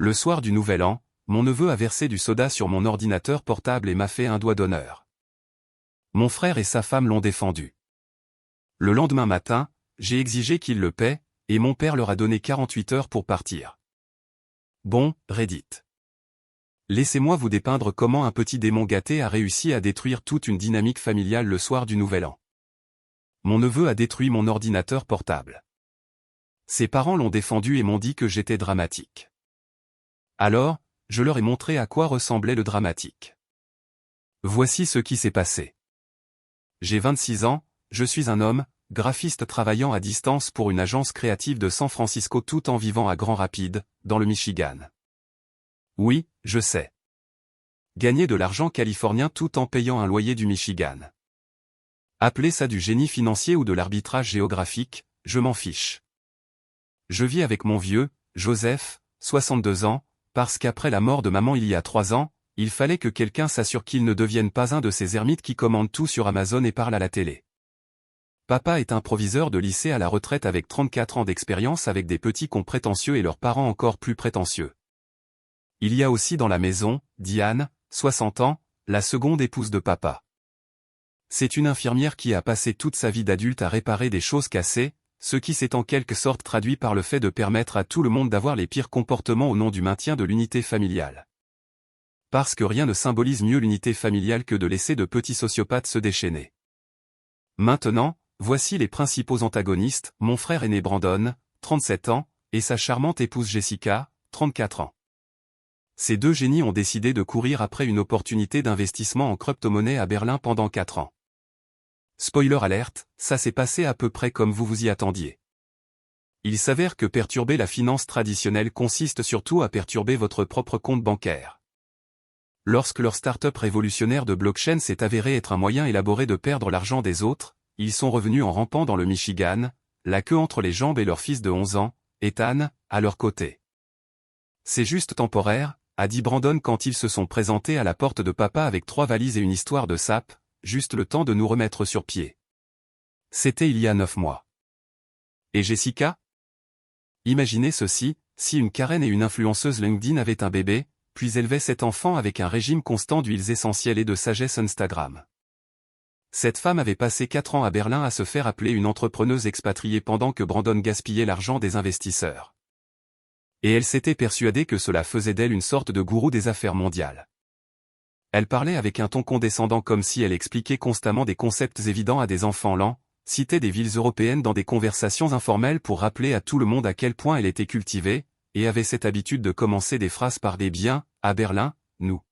Le soir du Nouvel An, mon neveu a versé du soda sur mon ordinateur portable et m'a fait un doigt d'honneur. Mon frère et sa femme l'ont défendu. Le lendemain matin, j'ai exigé qu'ils le paient, et mon père leur a donné 48 heures pour partir. Bon, Reddit. Laissez-moi vous dépeindre comment un petit démon gâté a réussi à détruire toute une dynamique familiale le soir du Nouvel An. Mon neveu a détruit mon ordinateur portable. Ses parents l'ont défendu et m'ont dit que j'étais dramatique. Alors, je leur ai montré à quoi ressemblait le dramatique. Voici ce qui s'est passé. J'ai 26 ans, je suis un homme, graphiste travaillant à distance pour une agence créative de San Francisco tout en vivant à Grand Rapids, dans le Michigan. Oui, je sais. Gagner de l'argent californien tout en payant un loyer du Michigan. Appelez ça du génie financier ou de l'arbitrage géographique, je m'en fiche. Je vis avec mon vieux, Joseph, 62 ans, parce qu'après la mort de maman il y a 3 ans, il fallait que quelqu'un s'assure qu'il ne devienne pas un de ces ermites qui commandent tout sur Amazon et parlent à la télé. Papa est un proviseur de lycée à la retraite avec 34 ans d'expérience avec des petits cons prétentieux et leurs parents encore plus prétentieux. Il y a aussi dans la maison, Diane, 60 ans, la seconde épouse de papa. C'est une infirmière qui a passé toute sa vie d'adulte à réparer des choses cassées, ce qui s'est en quelque sorte traduit par le fait de permettre à tout le monde d'avoir les pires comportements au nom du maintien de l'unité familiale. Parce que rien ne symbolise mieux l'unité familiale que de laisser de petits sociopathes se déchaîner. Maintenant, voici les principaux antagonistes, mon frère aîné Brandon, 37 ans, et sa charmante épouse Jessica, 34 ans. Ces deux génies ont décidé de courir après une opportunité d'investissement en crypto-monnaie à Berlin pendant 4 ans. Spoiler alerte, ça s'est passé à peu près comme vous vous y attendiez. Il s'avère que perturber la finance traditionnelle consiste surtout à perturber votre propre compte bancaire. Lorsque leur start-up révolutionnaire de blockchain s'est avéré être un moyen élaboré de perdre l'argent des autres, ils sont revenus en rampant dans le Michigan, la queue entre les jambes et leur fils de 11 ans, Ethan, à leur côté. C'est juste temporaire, a dit Brandon quand ils se sont présentés à la porte de papa avec 3 valises et une histoire de sape, juste le temps de nous remettre sur pied. C'était il y a 9 mois. Et Jessica? Imaginez ceci, si une Karen et une influenceuse LinkedIn avaient un bébé, puis élevaient cet enfant avec un régime constant d'huiles essentielles et de sagesse Instagram. Cette femme avait passé 4 ans à Berlin à se faire appeler une entrepreneuse expatriée pendant que Brandon gaspillait l'argent des investisseurs. Et elle s'était persuadée que cela faisait d'elle une sorte de gourou des affaires mondiales. Elle parlait avec un ton condescendant comme si elle expliquait constamment des concepts évidents à des enfants lents, citait des villes européennes dans des conversations informelles pour rappeler à tout le monde à quel point elle était cultivée, et avait cette habitude de commencer des phrases par des biens, à Berlin, nous.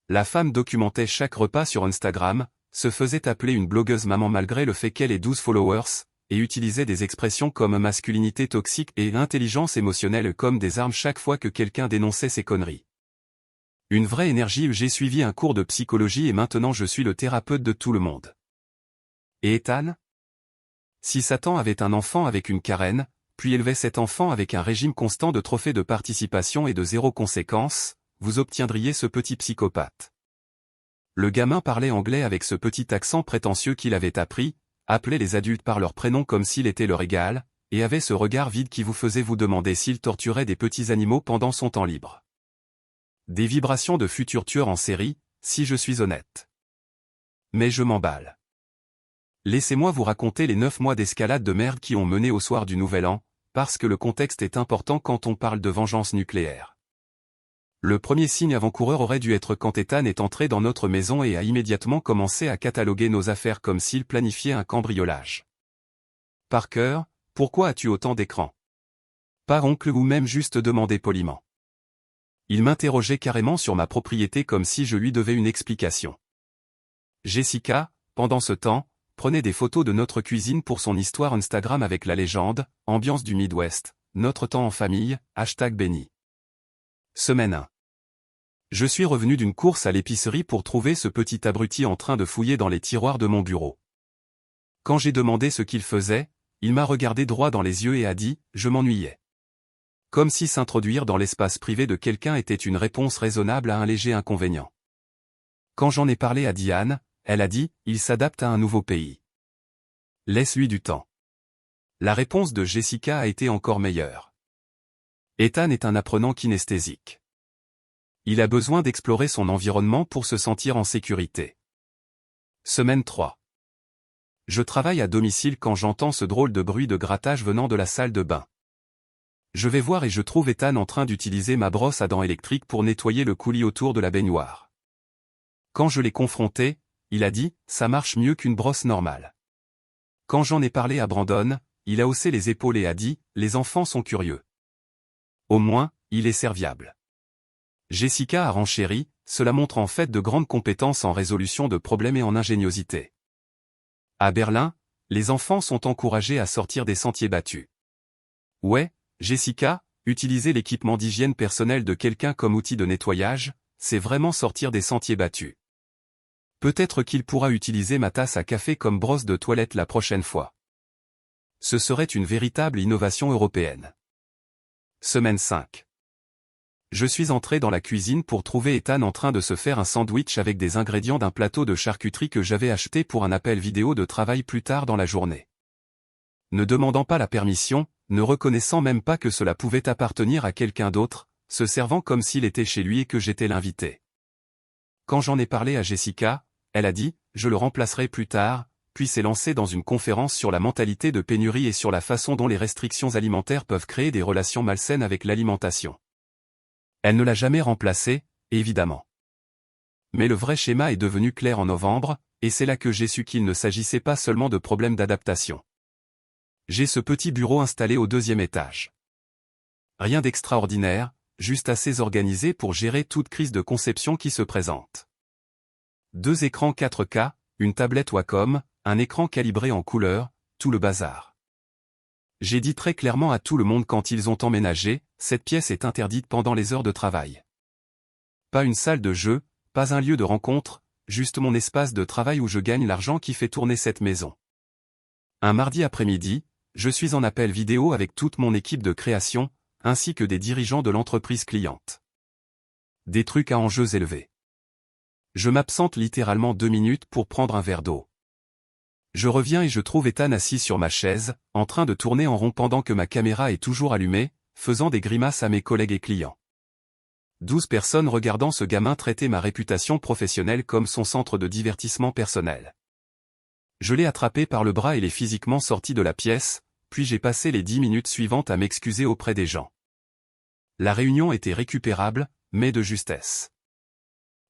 La femme documentait chaque repas sur Instagram, se faisait appeler une blogueuse maman malgré le fait qu'elle ait 12 followers, et utilisait des expressions comme masculinité toxique et intelligence émotionnelle comme des armes chaque fois que quelqu'un dénonçait ses conneries. Une vraie énergie. J'ai suivi un cours de psychologie et maintenant je suis le thérapeute de tout le monde. Et Ethan? Si Satan avait un enfant avec une Karen, puis élevait cet enfant avec un régime constant de trophées de participation et de 0 conséquence, vous obtiendriez ce petit psychopathe. Le gamin parlait anglais avec ce petit accent prétentieux qu'il avait appris, appelait les adultes par leur prénom comme s'il était leur égal, et avait ce regard vide qui vous faisait vous demander s'il torturait des petits animaux pendant son temps libre. Des vibrations de futurs tueurs en série, si je suis honnête. Mais je m'emballe. Laissez-moi vous raconter les 9 mois d'escalade de merde qui ont mené au soir du Nouvel An, parce que le contexte est important quand on parle de vengeance nucléaire. Le premier signe avant-coureur aurait dû être quand Ethan est entré dans notre maison et a immédiatement commencé à cataloguer nos affaires comme s'il planifiait un cambriolage. Parker, pourquoi as-tu autant d'écrans? Pas oncle ou même juste demandé poliment. Il m'interrogeait carrément sur ma propriété comme si je lui devais une explication. Jessica, pendant ce temps, prenait des photos de notre cuisine pour son histoire Instagram avec la légende, ambiance du Midwest, notre temps en famille, #béni. Semaine 1. Je suis revenu d'une course à l'épicerie pour trouver ce petit abruti en train de fouiller dans les tiroirs de mon bureau. Quand j'ai demandé ce qu'il faisait, il m'a regardé droit dans les yeux et a dit « Je m'ennuyais ». Comme si s'introduire dans l'espace privé de quelqu'un était une réponse raisonnable à un léger inconvénient. Quand j'en ai parlé à Diane, elle a dit « Il s'adapte à un nouveau pays. Laisse-lui du temps ». La réponse de Jessica a été encore meilleure. Ethan est un apprenant kinesthésique. Il a besoin d'explorer son environnement pour se sentir en sécurité. Semaine 3. Je travaille à domicile quand j'entends ce drôle de bruit de grattage venant de la salle de bain. Je vais voir et je trouve Ethan en train d'utiliser ma brosse à dents électrique pour nettoyer le coulis autour de la baignoire. Quand je l'ai confronté, il a dit « ça marche mieux qu'une brosse normale ». Quand j'en ai parlé à Brandon, il a haussé les épaules et a dit « les enfants sont curieux ». Au moins, il est serviable. Jessica a renchéri, cela montre en fait de grandes compétences en résolution de problèmes et en ingéniosité. À Berlin, les enfants sont encouragés à sortir des sentiers battus. Ouais, Jessica, utiliser l'équipement d'hygiène personnelle de quelqu'un comme outil de nettoyage, c'est vraiment sortir des sentiers battus. Peut-être qu'il pourra utiliser ma tasse à café comme brosse de toilette la prochaine fois. Ce serait une véritable innovation européenne. Semaine 5. Je suis entré dans la cuisine pour trouver Ethan en train de se faire un sandwich avec des ingrédients d'un plateau de charcuterie que j'avais acheté pour un appel vidéo de travail plus tard dans la journée. Ne demandant pas la permission, ne reconnaissant même pas que cela pouvait appartenir à quelqu'un d'autre, se servant comme s'il était chez lui et que j'étais l'invité. Quand j'en ai parlé à Jessica, elle a dit « je le remplacerai plus tard », puis s'est lancée dans une conférence sur la mentalité de pénurie et sur la façon dont les restrictions alimentaires peuvent créer des relations malsaines avec l'alimentation. Elle ne l'a jamais remplacé, évidemment. Mais le vrai schéma est devenu clair en novembre, et c'est là que j'ai su qu'il ne s'agissait pas seulement de problèmes d'adaptation. J'ai ce petit bureau installé au 2e étage. Rien d'extraordinaire, juste assez organisé pour gérer toute crise de conception qui se présente. 2 écrans 4K, une tablette Wacom, un écran calibré en couleur, tout le bazar. J'ai dit très clairement à tout le monde quand ils ont emménagé, cette pièce est interdite pendant les heures de travail. Pas une salle de jeu, pas un lieu de rencontre, juste mon espace de travail où je gagne l'argent qui fait tourner cette maison. Un mardi après-midi, je suis en appel vidéo avec toute mon équipe de création, ainsi que des dirigeants de l'entreprise cliente. Des trucs à enjeux élevés. Je m'absente littéralement 2 minutes pour prendre un verre d'eau. Je reviens et je trouve Ethan assis sur ma chaise, en train de tourner en rond pendant que ma caméra est toujours allumée, faisant des grimaces à mes collègues et clients. 12 personnes regardant ce gamin traiter ma réputation professionnelle comme son centre de divertissement personnel. Je l'ai attrapé par le bras et l'ai physiquement sorti de la pièce, puis j'ai passé les 10 minutes suivantes à m'excuser auprès des gens. La réunion était récupérable, mais de justesse.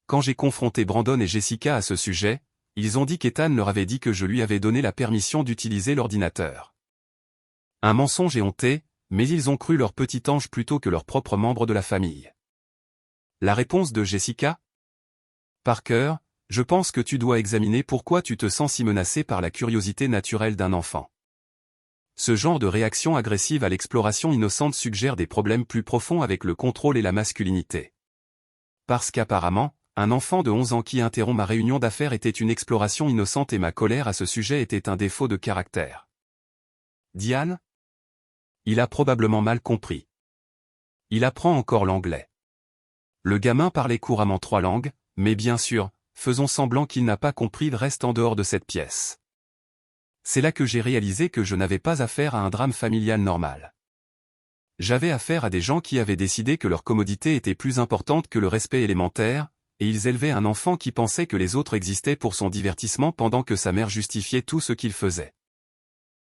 Quand j'ai confronté Brandon et Jessica à ce sujet, ils ont dit qu'Ethan leur avait dit que je lui avais donné la permission d'utiliser l'ordinateur. Un mensonge éhonté, mais ils ont cru leur petit ange plutôt que leurs propres membres de la famille. La réponse de Jessica ? Parker, je pense que tu dois examiner pourquoi tu te sens si menacé par la curiosité naturelle d'un enfant. Ce genre de réaction agressive à l'exploration innocente suggère des problèmes plus profonds avec le contrôle et la masculinité. Parce qu'apparemment, un enfant de 11 ans qui interrompt ma réunion d'affaires était une exploration innocente et ma colère à ce sujet était un défaut de caractère. Diane ? Il a probablement mal compris. Il apprend encore l'anglais. Le gamin parlait couramment 3 langues, mais bien sûr, faisons semblant qu'il n'a pas compris, il reste en dehors de cette pièce. C'est là que j'ai réalisé que je n'avais pas affaire à un drame familial normal. J'avais affaire à des gens qui avaient décidé que leur commodité était plus importante que le respect élémentaire, et ils élevaient un enfant qui pensait que les autres existaient pour son divertissement pendant que sa mère justifiait tout ce qu'il faisait.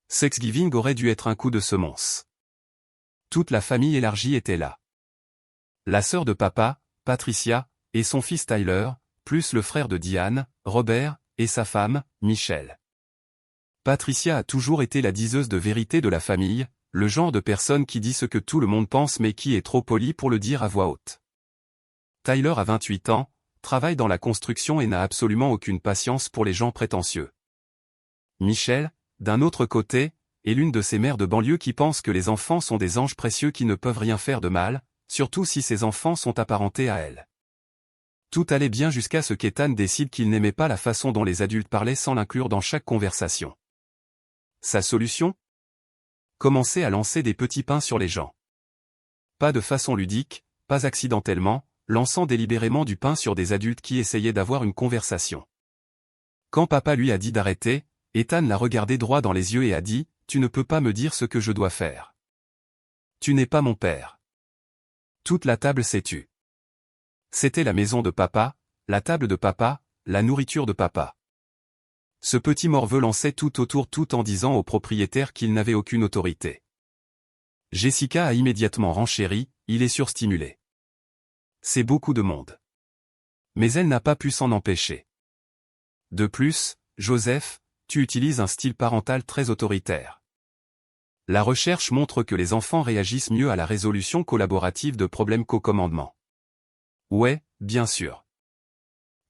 Thanksgiving aurait dû être un coup de semonce. Toute la famille élargie était là. La sœur de papa, Patricia, et son fils Tyler, plus le frère de Diane, Robert, et sa femme, Michelle. Patricia a toujours été la diseuse de vérité de la famille, le genre de personne qui dit ce que tout le monde pense mais qui est trop poli pour le dire à voix haute. Tyler a 28 ans, travaille dans la construction et n'a absolument aucune patience pour les gens prétentieux. Michelle, d'un autre côté, est l'une de ces mères de banlieue qui pensent que les enfants sont des anges précieux qui ne peuvent rien faire de mal, surtout si ces enfants sont apparentés à elle. Tout allait bien jusqu'à ce qu'Ethan décide qu'il n'aimait pas la façon dont les adultes parlaient sans l'inclure dans chaque conversation. Sa solution ? Commencer à lancer des petits pains sur les gens. Pas de façon ludique, pas accidentellement, lançant délibérément du pain sur des adultes qui essayaient d'avoir une conversation. Quand papa lui a dit d'arrêter, Ethan l'a regardé droit dans les yeux et a dit « Tu ne peux pas me dire ce que je dois faire. Tu n'es pas mon père. Toute la table s'est tue. C'était la maison de papa, la table de papa, la nourriture de papa. Ce petit morveux lançait tout autour tout en disant au propriétaire qu'il n'avait aucune autorité. Jessica a immédiatement renchéri, il est surstimulé. C'est beaucoup de monde. Mais elle n'a pas pu s'en empêcher. De plus, Joseph, tu utilises un style parental très autoritaire. La recherche montre que les enfants réagissent mieux à la résolution collaborative de problèmes qu'au commandement. Ouais, bien sûr.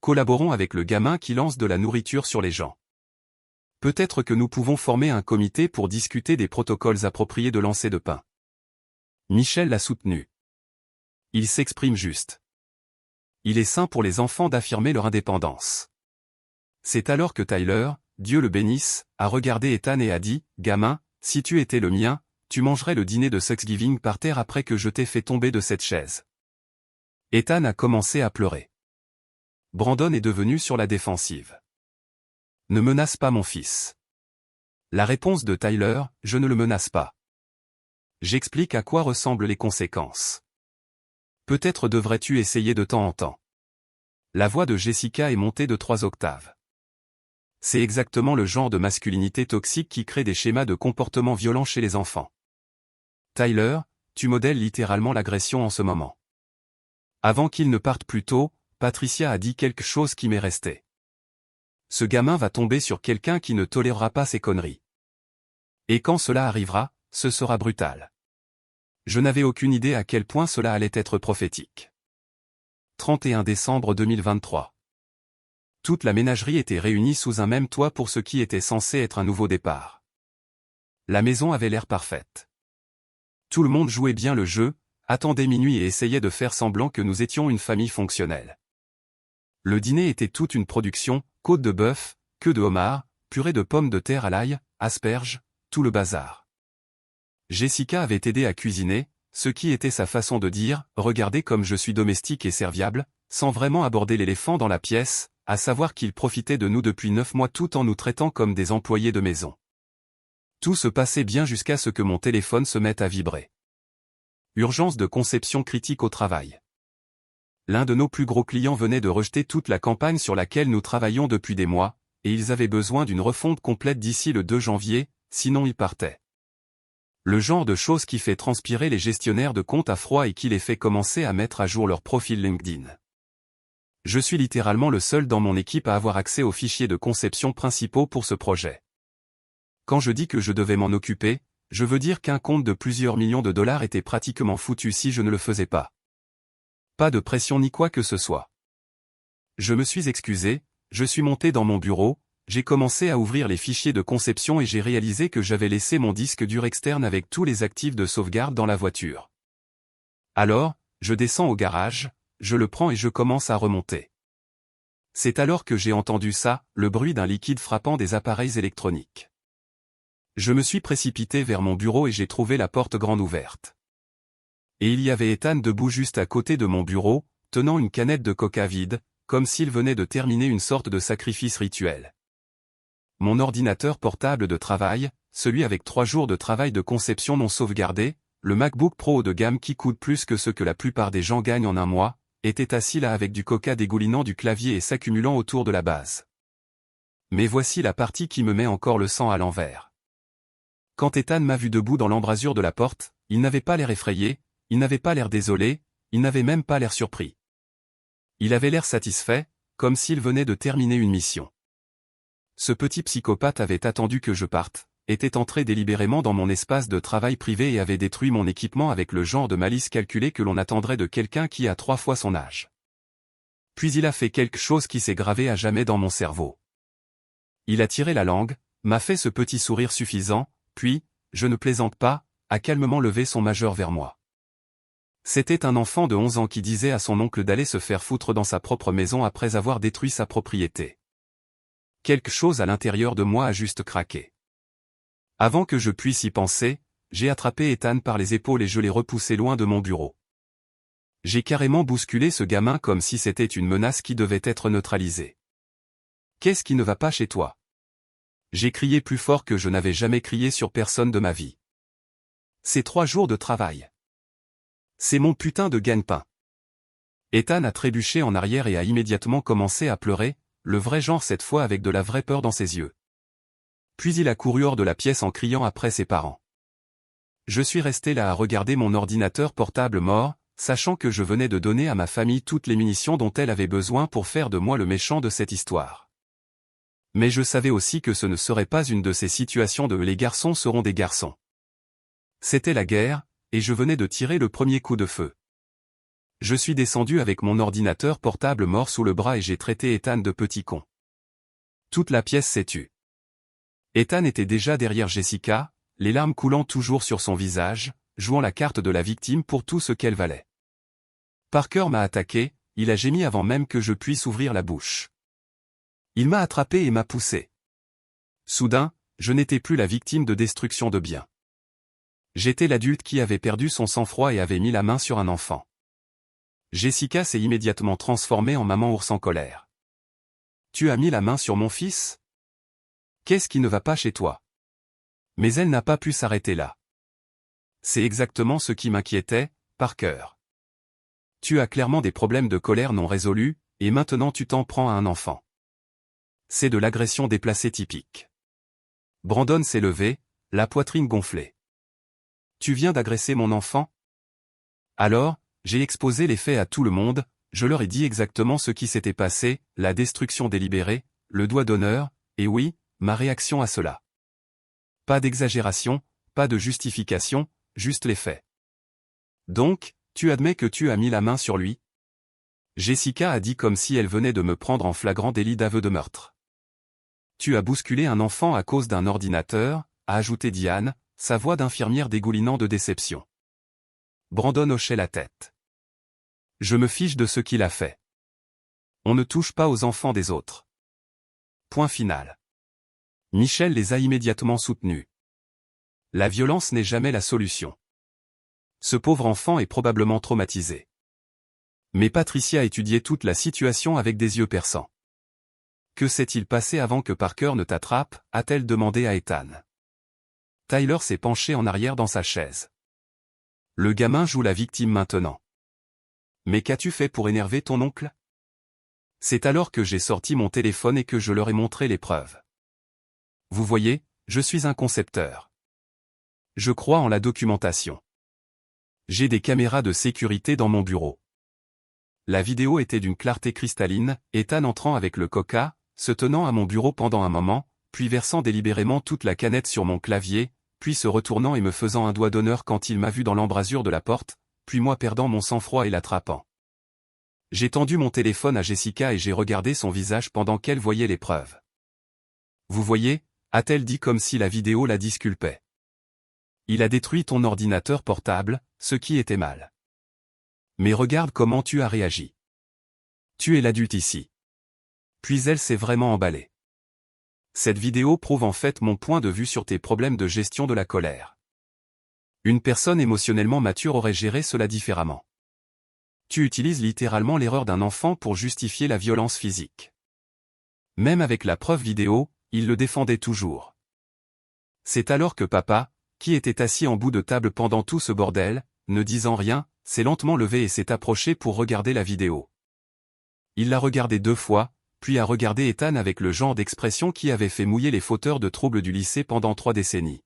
Collaborons avec le gamin qui lance de la nourriture sur les gens. Peut-être que nous pouvons former un comité pour discuter des protocoles appropriés de lancer de pain. Michel l'a soutenu. Il s'exprime juste. Il est sain pour les enfants d'affirmer leur indépendance. C'est alors que Tyler, Dieu le bénisse, a regardé Ethan et a dit, « Gamin, si tu étais le mien, tu mangerais le dîner de Thanksgiving par terre après que je t'ai fait tomber de cette chaise. » Ethan a commencé à pleurer. Brandon est devenu sur la défensive. « Ne menace pas mon fils. » La réponse de Tyler, « Je ne le menace pas. J'explique à quoi ressemblent les conséquences. Peut-être devrais-tu essayer de temps en temps. » La voix de Jessica est montée de 3 octaves. C'est exactement le genre de masculinité toxique qui crée des schémas de comportement violents chez les enfants. Tyler, tu modèles littéralement l'agression en ce moment. Avant qu'il ne parte plus tôt, Patricia a dit quelque chose qui m'est resté. Ce gamin va tomber sur quelqu'un qui ne tolérera pas ces conneries. Et quand cela arrivera, ce sera brutal. Je n'avais aucune idée à quel point cela allait être prophétique. 31 décembre 2023. Toute la ménagerie était réunie sous un même toit pour ce qui était censé être un nouveau départ. La maison avait l'air parfaite. Tout le monde jouait bien le jeu, attendait minuit et essayait de faire semblant que nous étions une famille fonctionnelle. Le dîner était toute une production, côte de bœuf, queue de homard, purée de pommes de terre à l'ail, asperges, tout le bazar. Jessica avait aidé à cuisiner, ce qui était sa façon de dire « Regardez comme je suis domestique et serviable », sans vraiment aborder l'éléphant dans la pièce, à savoir qu'il profitait de nous depuis 9 mois tout en nous traitant comme des employés de maison. Tout se passait bien jusqu'à ce que mon téléphone se mette à vibrer. Urgence de conception critique au travail. L'un de nos plus gros clients venait de rejeter toute la campagne sur laquelle nous travaillons depuis des mois, et ils avaient besoin d'une refonte complète d'ici le 2 janvier, sinon ils partaient. Le genre de choses qui fait transpirer les gestionnaires de comptes à froid et qui les fait commencer à mettre à jour leur profil LinkedIn. Je suis littéralement le seul dans mon équipe à avoir accès aux fichiers de conception principaux pour ce projet. Quand je dis que je devais m'en occuper, je veux dire qu'un compte de plusieurs millions de dollars était pratiquement foutu si je ne le faisais pas. Pas de pression ni quoi que ce soit. Je me suis excusé, je suis monté dans mon bureau, j'ai commencé à ouvrir les fichiers de conception et j'ai réalisé que j'avais laissé mon disque dur externe avec tous les actifs de sauvegarde dans la voiture. Alors, je descends au garage, je le prends et je commence à remonter. C'est alors que j'ai entendu ça, le bruit d'un liquide frappant des appareils électroniques. Je me suis précipité vers mon bureau et j'ai trouvé la porte grande ouverte. Et il y avait Ethan debout juste à côté de mon bureau, tenant une canette de coca vide, comme s'il venait de terminer une sorte de sacrifice rituel. Mon ordinateur portable de travail, celui avec 3 jours de travail de conception non sauvegardé, le MacBook Pro haut de gamme qui coûte plus que ce que la plupart des gens gagnent en un mois, était assis là avec du coca dégoulinant du clavier et s'accumulant autour de la base. Mais voici la partie qui me met encore le sang à l'envers. Quand Ethan m'a vu debout dans l'embrasure de la porte, il n'avait pas l'air effrayé, il n'avait pas l'air désolé, il n'avait même pas l'air surpris. Il avait l'air satisfait, comme s'il venait de terminer une mission. Ce petit psychopathe avait attendu que je parte, était entré délibérément dans mon espace de travail privé et avait détruit mon équipement avec le genre de malice calculée que l'on attendrait de quelqu'un qui a 3 fois son âge. Puis il a fait quelque chose qui s'est gravé à jamais dans mon cerveau. Il a tiré la langue, m'a fait ce petit sourire suffisant, puis, je ne plaisante pas, a calmement levé son majeur vers moi. C'était un enfant de 11 ans qui disait à son oncle d'aller se faire foutre dans sa propre maison après avoir détruit sa propriété. Quelque chose à l'intérieur de moi a juste craqué. Avant que je puisse y penser, j'ai attrapé Ethan par les épaules et je l'ai repoussé loin de mon bureau. J'ai carrément bousculé ce gamin comme si c'était une menace qui devait être neutralisée. Qu'est-ce qui ne va pas chez toi? J'ai crié plus fort que je n'avais jamais crié sur personne de ma vie. C'est 3 jours de travail. C'est mon putain de gagne-pain. Ethan a trébuché en arrière et a immédiatement commencé à pleurer, le vrai genre cette fois avec de la vraie peur dans ses yeux. Puis il a couru hors de la pièce en criant après ses parents. Je suis resté là à regarder mon ordinateur portable mort, sachant que je venais de donner à ma famille toutes les munitions dont elle avait besoin pour faire de moi le méchant de cette histoire. Mais je savais aussi que ce ne serait pas une de ces situations de les garçons seront des garçons. C'était la guerre, et je venais de tirer le premier coup de feu. Je suis descendu avec mon ordinateur portable mort sous le bras et j'ai traité Ethan de petit con. Toute la pièce s'est tue. Ethan était déjà derrière Jessica, les larmes coulant toujours sur son visage, jouant la carte de la victime pour tout ce qu'elle valait. Parker m'a attaqué, il a gémi avant même que je puisse ouvrir la bouche. Il m'a attrapé et m'a poussé. Soudain, je n'étais plus la victime de destruction de biens. J'étais l'adulte qui avait perdu son sang-froid et avait mis la main sur un enfant. Jessica s'est immédiatement transformée en maman ours en colère. Tu as mis la main sur mon fils? Qu'est-ce qui ne va pas chez toi? Mais elle n'a pas pu s'arrêter là. C'est exactement ce qui m'inquiétait, Parker. Tu as clairement des problèmes de colère non résolus, et maintenant tu t'en prends à un enfant. C'est de l'agression déplacée typique. Brandon s'est levé, la poitrine gonflée. Tu viens d'agresser mon enfant? Alors, j'ai exposé les faits à tout le monde, je leur ai dit exactement ce qui s'était passé, la destruction délibérée, le doigt d'honneur, et oui, ma réaction à cela. Pas d'exagération, pas de justification, juste les faits. Donc, tu admets que tu as mis la main sur lui? Jessica a dit comme si elle venait de me prendre en flagrant délit d'aveu de meurtre. Tu as bousculé un enfant à cause d'un ordinateur, a ajouté Diane, sa voix d'infirmière dégoulinant de déception. Brandon hochait la tête. Je me fiche de ce qu'il a fait. On ne touche pas aux enfants des autres. Point final. Michel les a immédiatement soutenus. La violence n'est jamais la solution. Ce pauvre enfant est probablement traumatisé. Mais Patricia étudiait toute la situation avec des yeux perçants. Que s'est-il passé avant que Parker ne t'attrape, a-t-elle demandé à Ethan. Tyler s'est penché en arrière dans sa chaise. Le gamin joue la victime maintenant. Mais qu'as-tu fait pour énerver ton oncle? C'est alors que j'ai sorti mon téléphone et que je leur ai montré les preuves. Vous voyez, je suis un concepteur. Je crois en la documentation. J'ai des caméras de sécurité dans mon bureau. La vidéo était d'une clarté cristalline, Ethan entrant avec le coca, se tenant à mon bureau pendant un moment, puis versant délibérément toute la canette sur mon clavier, puis se retournant et me faisant un doigt d'honneur quand il m'a vu dans l'embrasure de la porte, puis moi perdant mon sang-froid et l'attrapant. J'ai tendu mon téléphone à Jessica et j'ai regardé son visage pendant qu'elle voyait les preuves. Vous voyez, a-t-elle dit comme si la vidéo la disculpait. Il a détruit ton ordinateur portable, ce qui était mal. Mais regarde comment tu as réagi. Tu es l'adulte ici. Puis elle s'est vraiment emballée. Cette vidéo prouve en fait mon point de vue sur tes problèmes de gestion de la colère. Une personne émotionnellement mature aurait géré cela différemment. Tu utilises littéralement l'erreur d'un enfant pour justifier la violence physique. Même avec la preuve vidéo, il le défendait toujours. C'est alors que papa, qui était assis en bout de table pendant tout ce bordel, ne disant rien, s'est lentement levé et s'est approché pour regarder la vidéo. Il l'a regardée 2 fois, puis a regardé Ethan avec le genre d'expression qui avait fait mouiller les fauteurs de troubles du lycée pendant 3 décennies.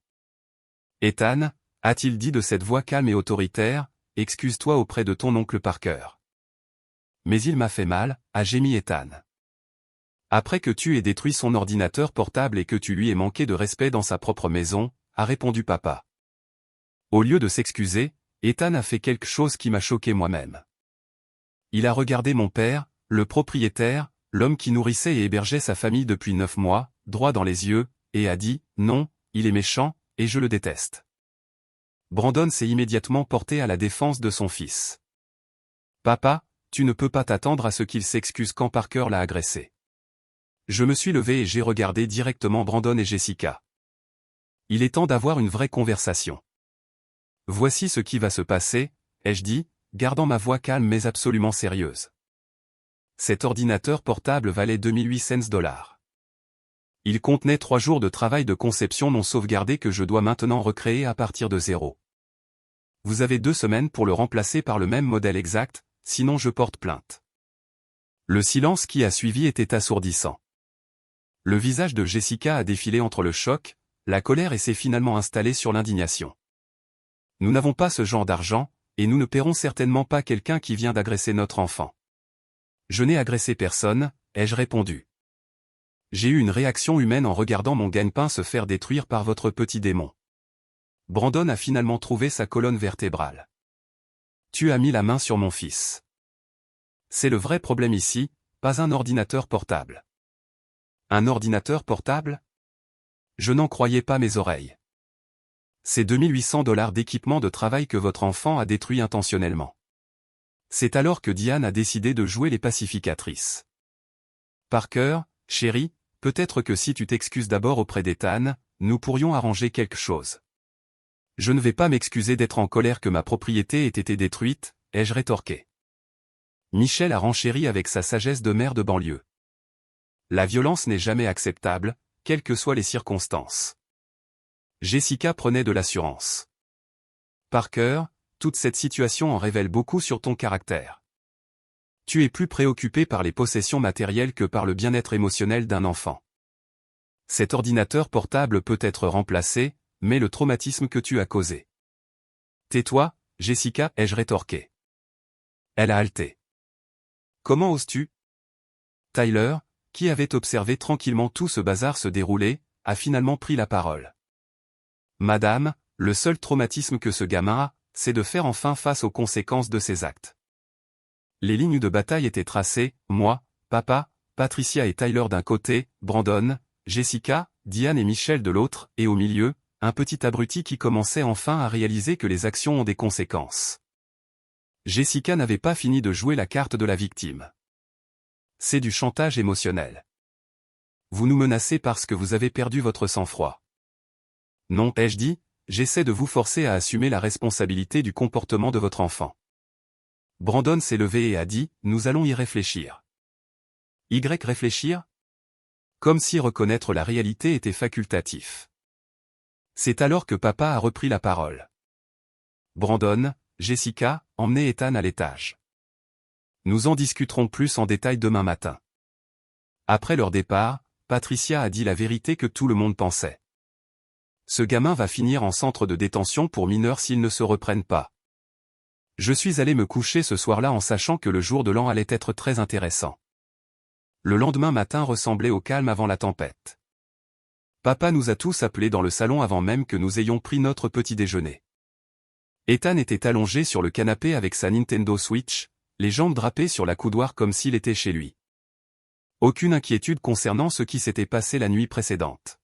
Ethan, a-t-il dit de cette voix calme et autoritaire, excuse-toi auprès de ton oncle Parker. Mais il m'a fait mal, a gémi Ethan. Après que tu aies détruit son ordinateur portable et que tu lui aies manqué de respect dans sa propre maison, a répondu papa. Au lieu de s'excuser, Ethan a fait quelque chose qui m'a choqué moi-même. Il a regardé mon père, le propriétaire, l'homme qui nourrissait et hébergeait sa famille depuis 9 mois, droit dans les yeux, et a dit, non, il est méchant, et je le déteste. Brandon s'est immédiatement porté à la défense de son fils. Papa, tu ne peux pas t'attendre à ce qu'il s'excuse quand Parker l'a agressé. Je me suis levé et j'ai regardé directement Brandon et Jessica. Il est temps d'avoir une vraie conversation. Voici ce qui va se passer, ai-je dit, gardant ma voix calme mais absolument sérieuse. Cet ordinateur portable valait 2800 $. Il contenait 3 jours de travail de conception non sauvegardé que je dois maintenant recréer à partir de zéro. Vous avez 2 semaines pour le remplacer par le même modèle exact, sinon je porte plainte. Le silence qui a suivi était assourdissant. Le visage de Jessica a défilé entre le choc, la colère et s'est finalement installé sur l'indignation. Nous n'avons pas ce genre d'argent, et nous ne paierons certainement pas quelqu'un qui vient d'agresser notre enfant. Je n'ai agressé personne, ai-je répondu. J'ai eu une réaction humaine en regardant mon gagne-pain se faire détruire par votre petit démon. Brandon a finalement trouvé sa colonne vertébrale. Tu as mis la main sur mon fils. C'est le vrai problème ici, pas un ordinateur portable. Un ordinateur portable? Je n'en croyais pas mes oreilles. C'est $2800 d'équipement de travail que votre enfant a détruit intentionnellement. C'est alors que Diane a décidé de jouer les pacificatrices. Parker, chérie, peut-être que si tu t'excuses d'abord auprès d'Ethan, nous pourrions arranger quelque chose. Je ne vais pas m'excuser d'être en colère que ma propriété ait été détruite, ai-je rétorqué. Michel a renchéri avec sa sagesse de mère de banlieue. La violence n'est jamais acceptable, quelles que soient les circonstances. Jessica prenait de l'assurance. Parker, toute cette situation en révèle beaucoup sur ton caractère. Tu es plus préoccupé par les possessions matérielles que par le bien-être émotionnel d'un enfant. Cet ordinateur portable peut être remplacé, mais le traumatisme que tu as causé. Tais-toi, Jessica, ai-je rétorqué. Elle a halté. Comment oses-tu? Tyler, qui avait observé tranquillement tout ce bazar se dérouler, a finalement pris la parole. Madame, le seul traumatisme que ce gamin a, c'est de faire enfin face aux conséquences de ses actes. Les lignes de bataille étaient tracées, moi, papa, Patricia et Tyler d'un côté, Brandon, Jessica, Diane et Michel de l'autre, et au milieu, un petit abruti qui commençait enfin à réaliser que les actions ont des conséquences. Jessica n'avait pas fini de jouer la carte de la victime. C'est du chantage émotionnel. Vous nous menacez parce que vous avez perdu votre sang-froid. Non, ai-je dit, j'essaie de vous forcer à assumer la responsabilité du comportement de votre enfant. Brandon s'est levé et a dit, nous allons y réfléchir. Réfléchir? Comme si reconnaître la réalité était facultatif. C'est alors que papa a repris la parole. Brandon, Jessica, emmenez Ethan à l'étage. Nous en discuterons plus en détail demain matin. Après leur départ, Patricia a dit la vérité que tout le monde pensait. Ce gamin va finir en centre de détention pour mineurs s'ils ne se reprennent pas. Je suis allé me coucher ce soir-là en sachant que le jour de l'an allait être très intéressant. Le lendemain matin ressemblait au calme avant la tempête. Papa nous a tous appelés dans le salon avant même que nous ayons pris notre petit déjeuner. Ethan était allongé sur le canapé avec sa Nintendo Switch, les jambes drapées sur la coudoir comme s'il était chez lui. Aucune inquiétude concernant ce qui s'était passé la nuit précédente.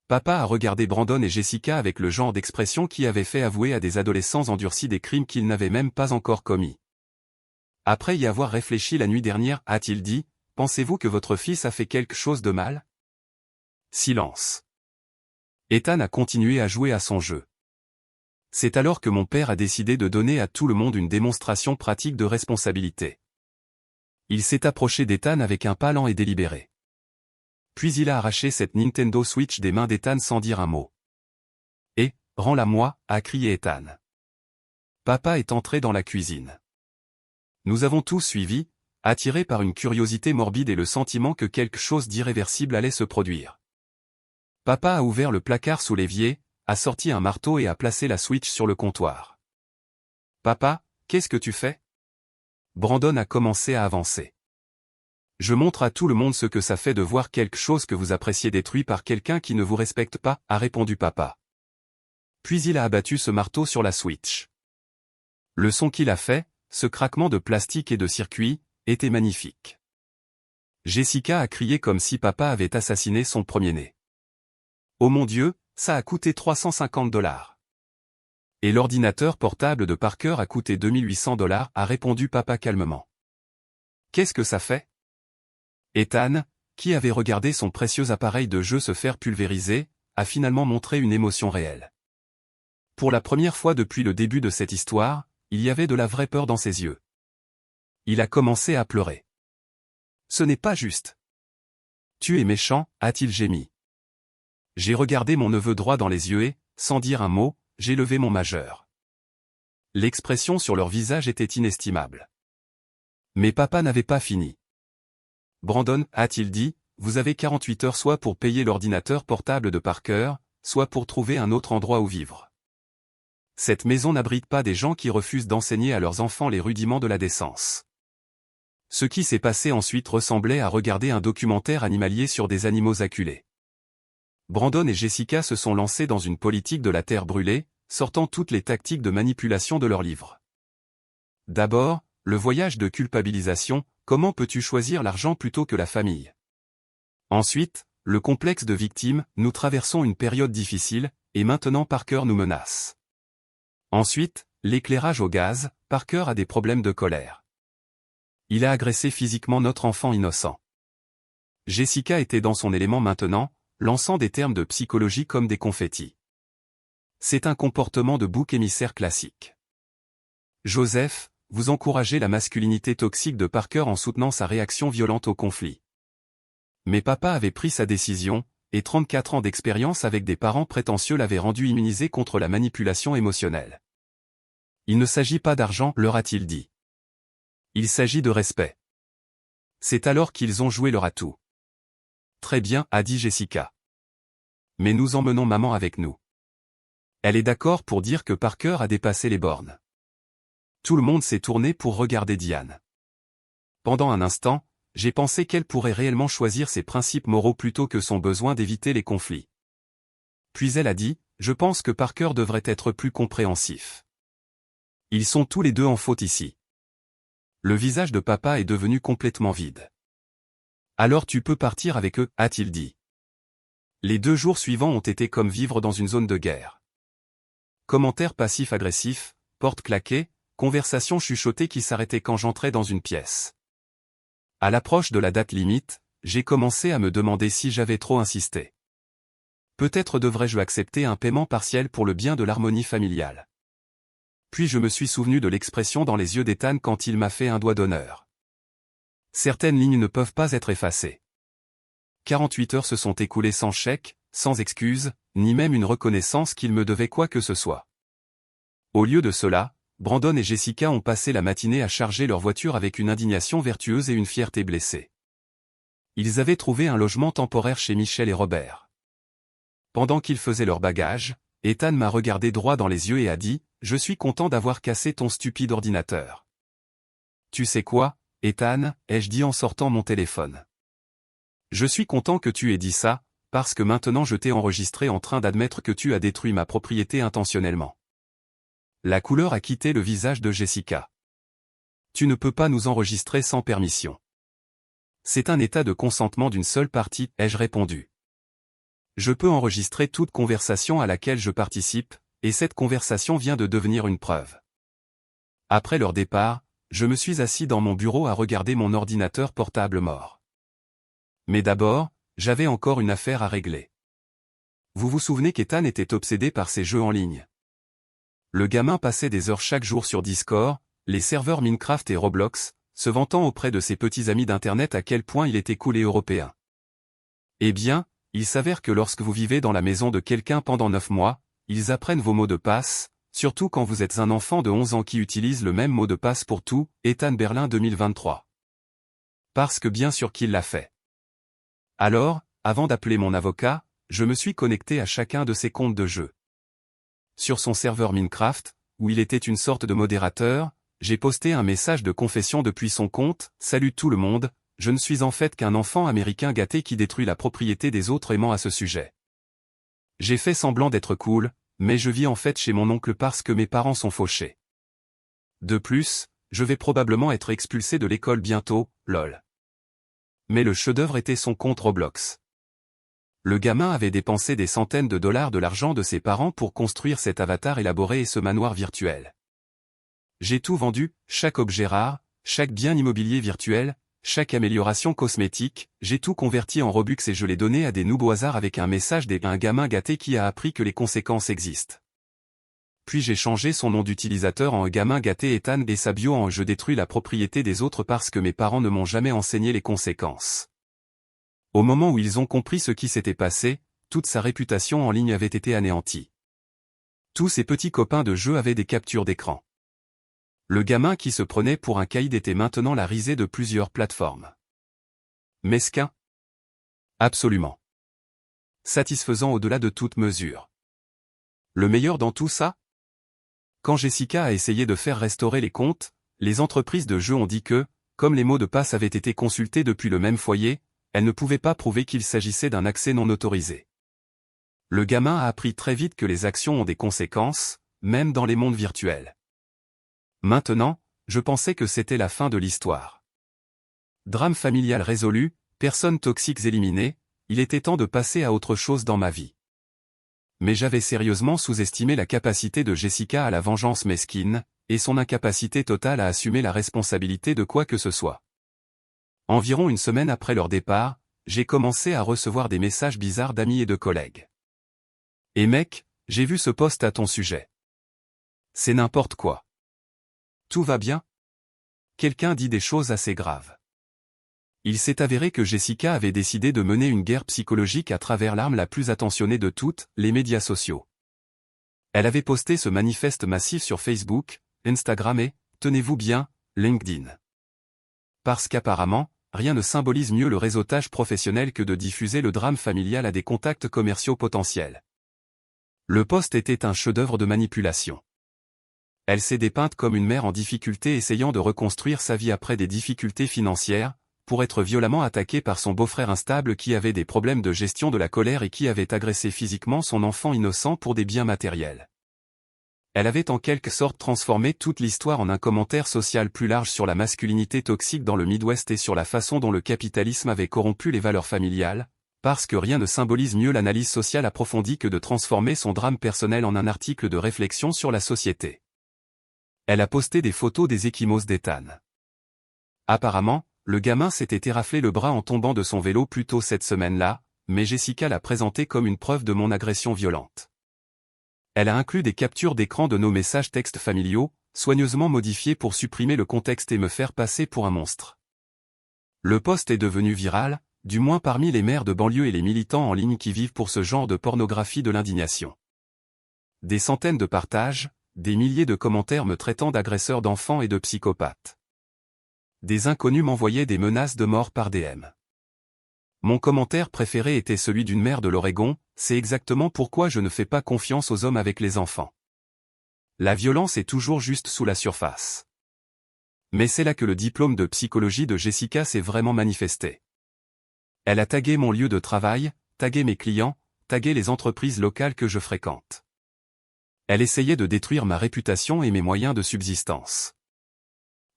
Papa a regardé Brandon et Jessica avec le genre d'expression qui avait fait avouer à des adolescents endurcis des crimes qu'ils n'avaient même pas encore commis. Après y avoir réfléchi la nuit dernière, a-t-il dit, pensez-vous que votre fils a fait quelque chose de mal? Silence. Ethan a continué à jouer à son jeu. C'est alors que mon père a décidé de donner à tout le monde une démonstration pratique de responsabilité. Il s'est approché d'Ethan avec un pas lent et délibéré. Puis il a arraché cette Nintendo Switch des mains d'Ethan sans dire un mot. « Et, rends-la-moi » a crié Ethan. Papa est entré dans la cuisine. Nous avons tous suivi, attirés par une curiosité morbide et le sentiment que quelque chose d'irréversible allait se produire. Papa a ouvert le placard sous l'évier, a sorti un marteau et a placé la Switch sur le comptoir. « Papa, qu'est-ce que tu fais ?» Brandon a commencé à avancer. Je montre à tout le monde ce que ça fait de voir quelque chose que vous appréciez détruit par quelqu'un qui ne vous respecte pas, a répondu papa. Puis il a abattu ce marteau sur la Switch. Le son qu'il a fait, ce craquement de plastique et de circuit, était magnifique. Jessica a crié comme si papa avait assassiné son premier-né. Oh mon Dieu, ça a coûté $350. Et l'ordinateur portable de Parker a coûté $2800, a répondu papa calmement. Qu'est-ce que ça fait? Ethan, qui avait regardé son précieux appareil de jeu se faire pulvériser, a finalement montré une émotion réelle. Pour la première fois depuis le début de cette histoire, il y avait de la vraie peur dans ses yeux. Il a commencé à pleurer. Ce n'est pas juste. Tu es méchant, a-t-il gémi. J'ai regardé mon neveu droit dans les yeux et, sans dire un mot, j'ai levé mon majeur. L'expression sur leur visage était inestimable. Mais papa n'avait pas fini. Brandon, a-t-il dit, vous avez 48 heures soit pour payer l'ordinateur portable de Parker, soit pour trouver un autre endroit où vivre. Cette maison n'abrite pas des gens qui refusent d'enseigner à leurs enfants les rudiments de la décence. Ce qui s'est passé ensuite ressemblait à regarder un documentaire animalier sur des animaux acculés. Brandon et Jessica se sont lancés dans une politique de la terre brûlée, sortant toutes les tactiques de manipulation de leur livre. D'abord, le voyage de culpabilisation, comment peux-tu choisir l'argent plutôt que la famille? Ensuite, le complexe de victime, nous traversons une période difficile, et maintenant Parker nous menace. Ensuite, l'éclairage au gaz, Parker a des problèmes de colère. Il a agressé physiquement notre enfant innocent. Jessica était dans son élément maintenant, lançant des termes de psychologie comme des confettis. C'est un comportement de bouc émissaire classique. Joseph, vous encouragez la masculinité toxique de Parker en soutenant sa réaction violente au conflit. Mais papa avait pris sa décision, et 34 ans d'expérience avec des parents prétentieux l'avaient rendu immunisé contre la manipulation émotionnelle. Il ne s'agit pas d'argent, leur a-t-il dit. Il s'agit de respect. C'est alors qu'ils ont joué leur atout. Très bien, a dit Jessica. Mais nous emmenons maman avec nous. Elle est d'accord pour dire que Parker a dépassé les bornes. Tout le monde s'est tourné pour regarder Diane. Pendant un instant, j'ai pensé qu'elle pourrait réellement choisir ses principes moraux plutôt que son besoin d'éviter les conflits. Puis elle a dit, je pense que Parker devrait être plus compréhensif. Ils sont tous les deux en faute ici. Le visage de papa est devenu complètement vide. Alors tu peux partir avec eux, a-t-il dit. Les 2 jours suivants ont été comme vivre dans une zone de guerre. Commentaires passifs-agressifs, portes claquées, conversations chuchotées qui s'arrêtaient quand j'entrais dans une pièce. À l'approche de la date limite, j'ai commencé à me demander si j'avais trop insisté. Peut-être devrais-je accepter un paiement partiel pour le bien de l'harmonie familiale. Puis je me suis souvenu de l'expression dans les yeux d'Ethan quand il m'a fait un doigt d'honneur. Certaines lignes ne peuvent pas être effacées. 48 heures se sont écoulées sans chèque, sans excuse, ni même une reconnaissance qu'il me devait quoi que ce soit. Au lieu de cela, Brandon et Jessica ont passé la matinée à charger leur voiture avec une indignation vertueuse et une fierté blessée. Ils avaient trouvé un logement temporaire chez Michel et Robert. Pendant qu'ils faisaient leur bagage, Ethan m'a regardé droit dans les yeux et a dit, « Je suis content d'avoir cassé ton stupide ordinateur. » Tu sais quoi, Ethan, ai-je dit en sortant mon téléphone. Je suis content que tu aies dit ça, parce que maintenant je t'ai enregistré en train d'admettre que tu as détruit ma propriété intentionnellement. La couleur a quitté le visage de Jessica. Tu ne peux pas nous enregistrer sans permission. C'est un état de consentement d'une seule partie, ai-je répondu. Je peux enregistrer toute conversation à laquelle je participe, et cette conversation vient de devenir une preuve. Après leur départ, je me suis assis dans mon bureau à regarder mon ordinateur portable mort. Mais d'abord, j'avais encore une affaire à régler. Vous vous souvenez qu'Ethan était obsédé par ces jeux en ligne? Le gamin passait des heures chaque jour sur Discord, les serveurs Minecraft et Roblox, se vantant auprès de ses petits amis d'internet à quel point il était cool et européen. Eh bien, il s'avère que lorsque vous vivez dans la maison de quelqu'un pendant 9 mois, ils apprennent vos mots de passe, surtout quand vous êtes un enfant de 11 ans qui utilise le même mot de passe pour tout, Ethan Berlin 2023. Parce que bien sûr qu'il l'a fait. Alors, avant d'appeler mon avocat, je me suis connecté à chacun de ses comptes de jeu. Sur son serveur Minecraft, où il était une sorte de modérateur, j'ai posté un message de confession depuis son compte, « Salut tout le monde, je ne suis en fait qu'un enfant américain gâté qui détruit la propriété des autres aimant à ce sujet. J'ai fait semblant d'être cool, mais je vis en fait chez mon oncle parce que mes parents sont fauchés. De plus, je vais probablement être expulsé de l'école bientôt, lol. » Mais le chef-d'œuvre était son compte Roblox. Le gamin avait dépensé des centaines de dollars de l'argent de ses parents pour construire cet avatar élaboré et ce manoir virtuel. J'ai tout vendu, chaque objet rare, chaque bien immobilier virtuel, chaque amélioration cosmétique, j'ai tout converti en Robux et je l'ai donné à des noobs au hasard avec un message d'un gamin gâté qui a appris que les conséquences existent. Puis j'ai changé son nom d'utilisateur en gamin gâté Ethan et sa bio en je détruis la propriété des autres parce que mes parents ne m'ont jamais enseigné les conséquences. Au moment où ils ont compris ce qui s'était passé, toute sa réputation en ligne avait été anéantie. Tous ses petits copains de jeu avaient des captures d'écran. Le gamin qui se prenait pour un caïd était maintenant la risée de plusieurs plateformes. Mesquin? Absolument. Satisfaisant au-delà de toute mesure. Le meilleur dans tout ça? Quand Jessica a essayé de faire restaurer les comptes, les entreprises de jeux ont dit que, comme les mots de passe avaient été consultés depuis le même foyer, elles ne pouvaient pas prouver qu'il s'agissait d'un accès non autorisé. Le gamin a appris très vite que les actions ont des conséquences, même dans les mondes virtuels. Maintenant, je pensais que c'était la fin de l'histoire. Drame familial résolu, personnes toxiques éliminées, il était temps de passer à autre chose dans ma vie. Mais j'avais sérieusement sous-estimé la capacité de Jessica à la vengeance mesquine, et son incapacité totale à assumer la responsabilité de quoi que ce soit. Environ une semaine après leur départ, j'ai commencé à recevoir des messages bizarres d'amis et de collègues. « Et mec, j'ai vu ce post à ton sujet. C'est n'importe quoi. Tout va bien ? Quelqu'un dit des choses assez graves. » Il s'est avéré que Jessica avait décidé de mener une guerre psychologique à travers l'arme la plus attentionnée de toutes, les médias sociaux. Elle avait posté ce manifeste massif sur Facebook, Instagram et, tenez-vous bien, LinkedIn. Parce qu'apparemment, rien ne symbolise mieux le réseautage professionnel que de diffuser le drame familial à des contacts commerciaux potentiels. Le post était un chef-d'œuvre de manipulation. Elle s'est dépeinte comme une mère en difficulté essayant de reconstruire sa vie après des difficultés financières, pour être violemment attaquée par son beau-frère instable qui avait des problèmes de gestion de la colère et qui avait agressé physiquement son enfant innocent pour des biens matériels. Elle avait en quelque sorte transformé toute l'histoire en un commentaire social plus large sur la masculinité toxique dans le Midwest et sur la façon dont le capitalisme avait corrompu les valeurs familiales, parce que rien ne symbolise mieux l'analyse sociale approfondie que de transformer son drame personnel en un article de réflexion sur la société. Elle a posté des photos des ecchymoses d'Ethan. Apparemment, le gamin s'était éraflé le bras en tombant de son vélo plus tôt cette semaine-là, mais Jessica l'a présenté comme une preuve de mon agression violente. Elle a inclus des captures d'écran de nos messages textes familiaux, soigneusement modifiés pour supprimer le contexte et me faire passer pour un monstre. Le post est devenu viral, du moins parmi les maires de banlieue et les militants en ligne qui vivent pour ce genre de pornographie de l'indignation. Des centaines de partages, des milliers de commentaires me traitant d'agresseur d'enfants et de psychopathe. Des inconnus m'envoyaient des menaces de mort par DM. Mon commentaire préféré était celui d'une mère de l'Oregon, c'est exactement pourquoi je ne fais pas confiance aux hommes avec les enfants. La violence est toujours juste sous la surface. Mais c'est là que le diplôme de psychologie de Jessica s'est vraiment manifesté. Elle a tagué mon lieu de travail, tagué mes clients, tagué les entreprises locales que je fréquente. Elle essayait de détruire ma réputation et mes moyens de subsistance.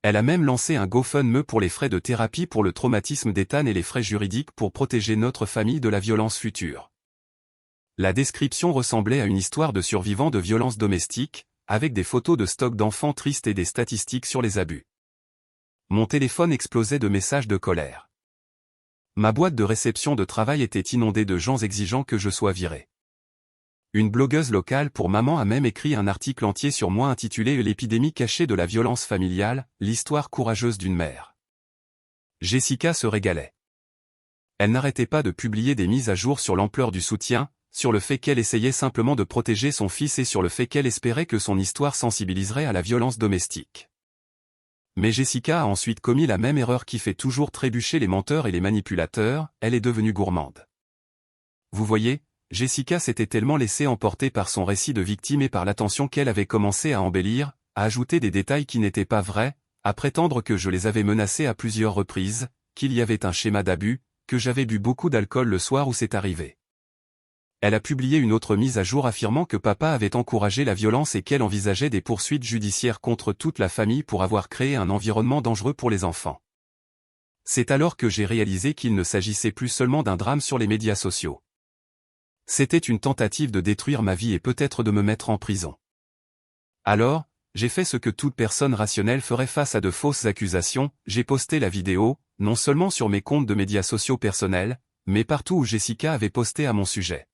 Elle a même lancé un GoFundMe pour les frais de thérapie pour le traumatisme d'Ethan et les frais juridiques pour protéger notre famille de la violence future. La description ressemblait à une histoire de survivants de violences domestiques, avec des photos de stock d'enfants tristes et des statistiques sur les abus. Mon téléphone explosait de messages de colère. Ma boîte de réception de travail était inondée de gens exigeant que je sois viré. Une blogueuse locale pour maman a même écrit un article entier sur moi intitulé « L'épidémie cachée de la violence familiale, l'histoire courageuse d'une mère ». Jessica se régalait. Elle n'arrêtait pas de publier des mises à jour sur l'ampleur du soutien, sur le fait qu'elle essayait simplement de protéger son fils et sur le fait qu'elle espérait que son histoire sensibiliserait à la violence domestique. Mais Jessica a ensuite commis la même erreur qui fait toujours trébucher les menteurs et les manipulateurs, elle est devenue gourmande. Vous voyez, Jessica s'était tellement laissée emporter par son récit de victime et par l'attention qu'elle avait commencé à embellir, à ajouter des détails qui n'étaient pas vrais, à prétendre que je les avais menacés à plusieurs reprises, qu'il y avait un schéma d'abus, que j'avais bu beaucoup d'alcool le soir où c'est arrivé. Elle a publié une autre mise à jour affirmant que papa avait encouragé la violence et qu'elle envisageait des poursuites judiciaires contre toute la famille pour avoir créé un environnement dangereux pour les enfants. C'est alors que j'ai réalisé qu'il ne s'agissait plus seulement d'un drame sur les médias sociaux. C'était une tentative de détruire ma vie et peut-être de me mettre en prison. Alors, j'ai fait ce que toute personne rationnelle ferait face à de fausses accusations, j'ai posté la vidéo, non seulement sur mes comptes de médias sociaux personnels, mais partout où Jessica avait posté à mon sujet.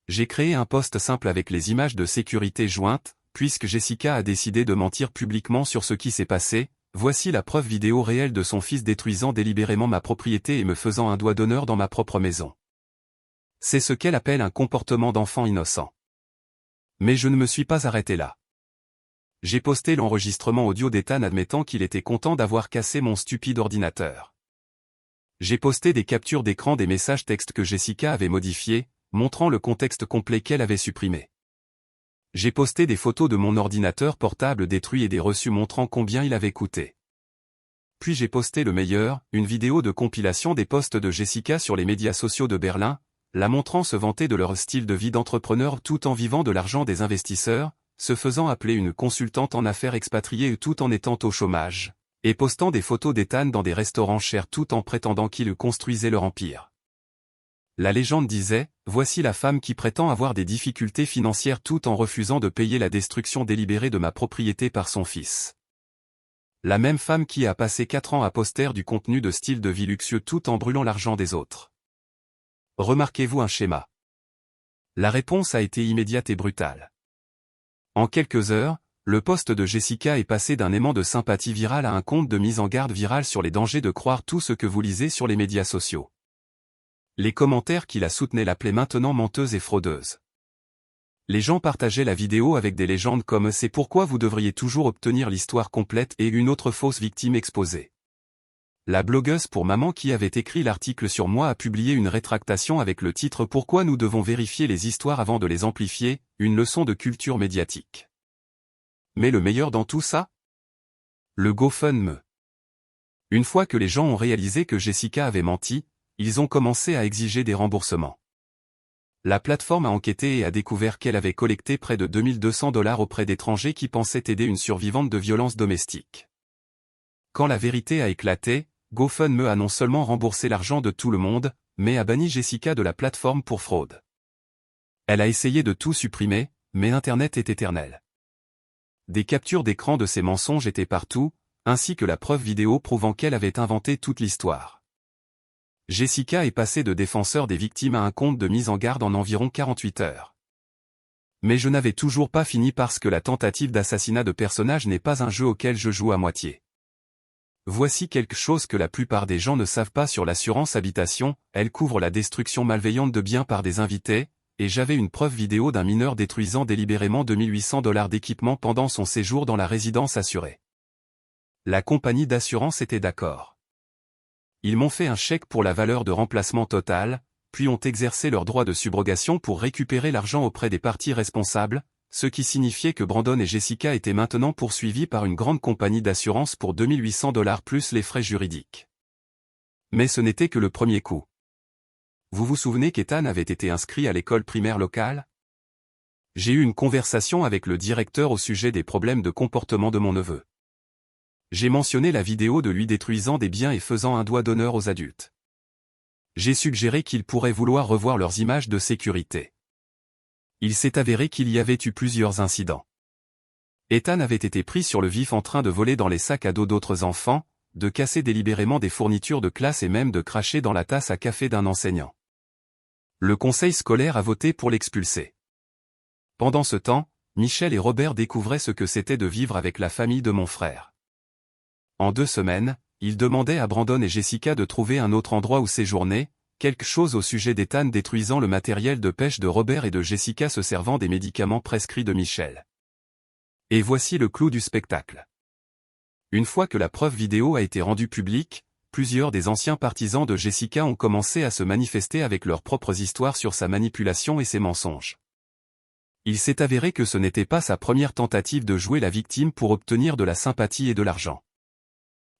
J'ai créé un post simple avec les images de sécurité jointes, puisque Jessica a décidé de mentir publiquement sur ce qui s'est passé, voici la preuve vidéo réelle de son fils détruisant délibérément ma propriété et me faisant un doigt d'honneur dans ma propre maison. C'est ce qu'elle appelle un comportement d'enfant innocent. Mais je ne me suis pas arrêté là. J'ai posté l'enregistrement audio d'Ethan admettant qu'il était content d'avoir cassé mon stupide ordinateur. J'ai posté des captures d'écran des messages textes que Jessica avait modifiés, montrant le contexte complet qu'elle avait supprimé. J'ai posté des photos de mon ordinateur portable détruit et des reçus montrant combien il avait coûté. Puis j'ai posté le meilleur, une vidéo de compilation des posts de Jessica sur les médias sociaux de Berlin, la montrant se vanter de leur style de vie d'entrepreneur tout en vivant de l'argent des investisseurs, se faisant appeler une consultante en affaires expatriée tout en étant au chômage, et postant des photos d'Ethan dans des restaurants chers tout en prétendant qu'ils construisaient leur empire. La légende disait, voici la femme qui prétend avoir des difficultés financières tout en refusant de payer la destruction délibérée de ma propriété par son fils. La même femme qui a passé 4 ans à poster du contenu de style de vie luxueux tout en brûlant l'argent des autres. Remarquez-vous un schéma? La réponse a été immédiate et brutale. En quelques heures, le post de Jessica est passé d'un aimant de sympathie virale à un compte de mise en garde virale sur les dangers de croire tout ce que vous lisez sur les médias sociaux. Les commentaires qui la soutenaient l'appelaient maintenant menteuse et fraudeuse. Les gens partageaient la vidéo avec des légendes comme « C'est pourquoi vous devriez toujours obtenir l'histoire complète » et une autre fausse victime exposée. La blogueuse pour maman qui avait écrit l'article sur moi a publié une rétractation avec le titre « Pourquoi nous devons vérifier les histoires avant de les amplifier, une leçon de culture médiatique ». Mais le meilleur dans tout ça? Le GoFundMe. Une fois que les gens ont réalisé que Jessica avait menti, ils ont commencé à exiger des remboursements. La plateforme a enquêté et a découvert qu'elle avait collecté près de 2200 $ auprès d'étrangers qui pensaient aider une survivante de violences domestiques. Quand la vérité a éclaté, GoFundMe a non seulement remboursé l'argent de tout le monde, mais a banni Jessica de la plateforme pour fraude. Elle a essayé de tout supprimer, mais Internet est éternel. Des captures d'écran de ces mensonges étaient partout, ainsi que la preuve vidéo prouvant qu'elle avait inventé toute l'histoire. Jessica est passée de défenseur des victimes à un compte de mise en garde en environ 48 heures. Mais je n'avais toujours pas fini parce que la tentative d'assassinat de personnage n'est pas un jeu auquel je joue à moitié. Voici quelque chose que la plupart des gens ne savent pas sur l'assurance habitation, elle couvre la destruction malveillante de biens par des invités, et j'avais une preuve vidéo d'un mineur détruisant délibérément 2800 $ d'équipement pendant son séjour dans la résidence assurée. La compagnie d'assurance était d'accord. Ils m'ont fait un chèque pour la valeur de remplacement totale, puis ont exercé leur droit de subrogation pour récupérer l'argent auprès des parties responsables, ce qui signifiait que Brandon et Jessica étaient maintenant poursuivis par une grande compagnie d'assurance pour 2800 $ plus les frais juridiques. Mais ce n'était que le premier coup. Vous vous souvenez qu'Ethan avait été inscrit à l'école primaire locale? J'ai eu une conversation avec le directeur au sujet des problèmes de comportement de mon neveu. J'ai mentionné la vidéo de lui détruisant des biens et faisant un doigt d'honneur aux adultes. J'ai suggéré qu'ils pourraient vouloir revoir leurs images de sécurité. Il s'est avéré qu'il y avait eu plusieurs incidents. Ethan avait été pris sur le vif en train de voler dans les sacs à dos d'autres enfants, de casser délibérément des fournitures de classe et même de cracher dans la tasse à café d'un enseignant. Le conseil scolaire a voté pour l'expulser. Pendant ce temps, Michel et Robert découvraient ce que c'était de vivre avec la famille de mon frère. En 2 semaines, ils demandaient à Brandon et Jessica de trouver un autre endroit où séjourner, quelque chose au sujet d'Ethan détruisant le matériel de pêche de Robert et de Jessica se servant des médicaments prescrits de Michel. Et voici le clou du spectacle. Une fois que la preuve vidéo a été rendue publique, plusieurs des anciens partisans de Jessica ont commencé à se manifester avec leurs propres histoires sur sa manipulation et ses mensonges. Il s'est avéré que ce n'était pas sa première tentative de jouer la victime pour obtenir de la sympathie et de l'argent.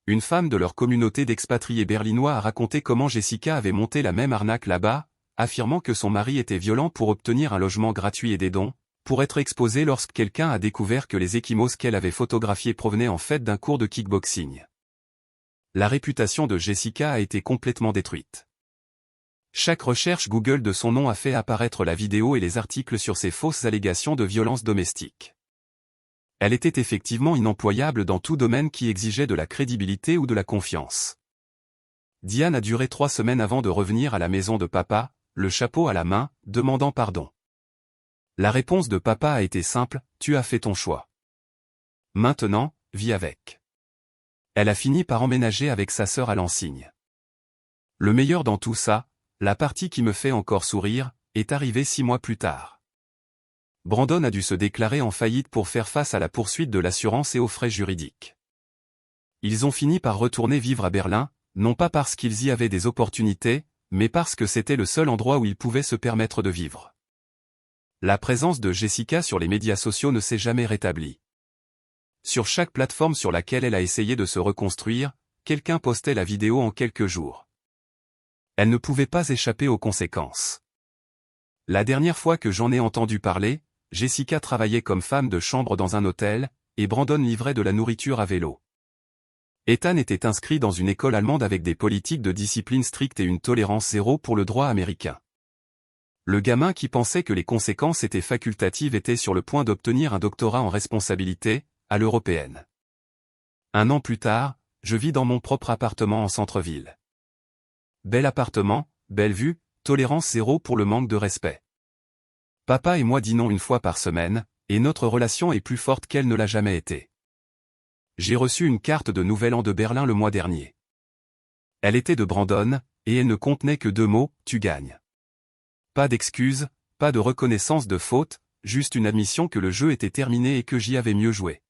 Une femme de leur communauté d'expatriés berlinois a raconté comment Jessica avait monté la même arnaque là-bas, affirmant que son mari était violent pour obtenir un logement gratuit et des dons, pour être exposé lorsque quelqu'un a découvert que les ecchymoses qu'elle avait photographiés provenaient en fait d'un cours de kickboxing. La réputation de Jessica a été complètement détruite. Chaque recherche Google de son nom a fait apparaître la vidéo et les articles sur ses fausses allégations de violence domestique. Elle était effectivement inemployable dans tout domaine qui exigeait de la crédibilité ou de la confiance. Diane a duré 3 semaines avant de revenir à la maison de papa, le chapeau à la main, demandant pardon. La réponse de papa a été simple, tu as fait ton choix. Maintenant, vis avec. Elle a fini par emménager avec sa sœur à Lansigne. Le meilleur dans tout ça, la partie qui me fait encore sourire, est arrivée 6 mois plus tard. Brandon a dû se déclarer en faillite pour faire face à la poursuite de l'assurance et aux frais juridiques. Ils ont fini par retourner vivre à Berlin, non pas parce qu'ils y avaient des opportunités, mais parce que c'était le seul endroit où ils pouvaient se permettre de vivre. La présence de Jessica sur les médias sociaux ne s'est jamais rétablie. Sur chaque plateforme sur laquelle elle a essayé de se reconstruire, quelqu'un postait la vidéo en quelques jours. Elle ne pouvait pas échapper aux conséquences. La dernière fois que j'en ai entendu parler, Jessica travaillait comme femme de chambre dans un hôtel, et Brandon livrait de la nourriture à vélo. Ethan était inscrit dans une école allemande avec des politiques de discipline strictes et une tolérance zéro pour le droit américain. Le gamin qui pensait que les conséquences étaient facultatives était sur le point d'obtenir un doctorat en responsabilité, à l'européenne. 1 an plus tard, je vis dans mon propre appartement en centre-ville. Bel appartement, belle vue, tolérance zéro pour le manque de respect. Papa et moi dînons 1 fois par semaine, et notre relation est plus forte qu'elle ne l'a jamais été. J'ai reçu une carte de Nouvel An de Berlin le mois dernier. Elle était de Brandon, et elle ne contenait que 2 mots, tu gagnes. Pas d'excuses, pas de reconnaissance de faute, juste une admission que le jeu était terminé et que j'y avais mieux joué.